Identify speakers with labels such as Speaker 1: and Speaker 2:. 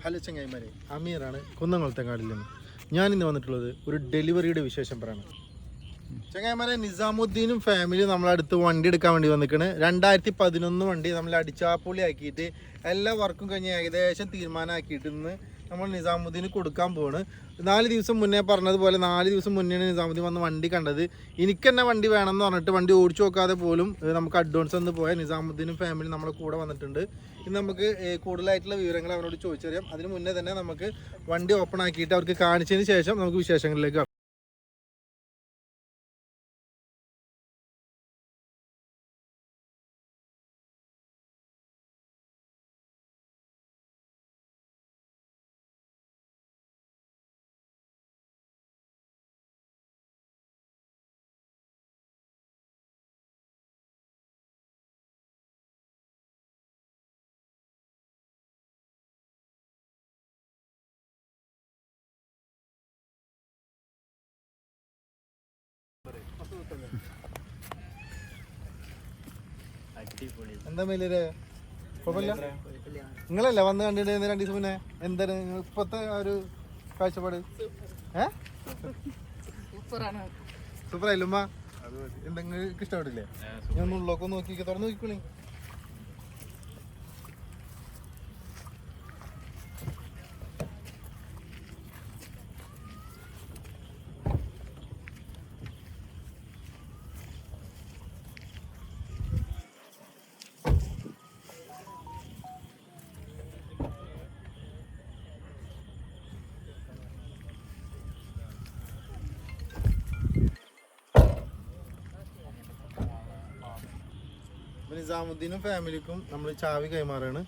Speaker 1: Hello ചങ്ങായിമാരെ, അമീറാണ് കുന്നംകുളത്തെങ്ങാടിൽ നിന്ന്. ഞാനിന്ന് വന്നിട്ടുള്ളത് ഒരു ഡെലിവറിയുടെ വിശേഷം പറയണം. ചങ്ങായിമാരെ, നിസാമുദ്ദീനും ഫാമിലിയും നമ്മളടുത്ത് വണ്ടി എടുക്കാൻ വേണ്ടി വന്നിരിക്കണ്. 2011 വണ്ടി നമ്മൾ അടിച്ചാപ്പൊളി ആക്കിയിട്ട് എല്ലാ വർക്കും കഴിഞ്ഞ് ഏകദേശം തീരുമാനമാക്കിയിട്ട് ഇന്ന് നമ്മൾ നിസാമുദ്ദീന് കൊടുക്കാൻ പോവാണ്. 4 ദിവസം മുന്നേ പറഞ്ഞതുപോലെ 4 ദിവസം മുന്നെയാണ് നിസാമുദ്ദീൻ വന്ന് വണ്ടി കണ്ടത്. എനിക്ക് തന്നെ വണ്ടി വേണമെന്ന് പറഞ്ഞിട്ട് വണ്ടി ഓടിച്ചു നോക്കാതെ പോലും നമുക്ക് അഡ്വാൻസ് ഒന്ന് പോയാൽ നിസാമുദ്ദീനും ഫാമിലി നമ്മളെ കൂടെ വന്നിട്ടുണ്ട്. ഇന്ന് നമുക്ക് കൂടുതലായിട്ടുള്ള വിവരങ്ങൾ അവരോട് ചോദിച്ചറിയാം. അതിന് മുന്നേ തന്നെ നമുക്ക് വണ്ടി ഓപ്പൺ ആക്കിയിട്ട് അവർക്ക് കാണിച്ചതിന് ശേഷം നമുക്ക് വിശേഷങ്ങളിലേക്ക് കാണാം. എന്താ മേലേ കുഴപ്പമില്ല? നിങ്ങളല്ല വന്ന് കണ്ടിട്ട് 2 ദിവസം മുന്നേ എന്താണ് ഇപ്പത്തെ ഒരു കാഴ്ചപ്പാട്? സൂപ്പറായില്ല ഉമ്മ? എന്തെങ്കിലും ഇഷ്ടപ്പെട്ടില്ലേ? ഞാൻ ഉള്ളൊക്കെ നോക്കി തുറന്നു നോക്കിക്കോളി. നിസാമുദ്ദീനും ഫാമിലിക്കും നമ്മൾ ചാവി കൈമാറാണ്.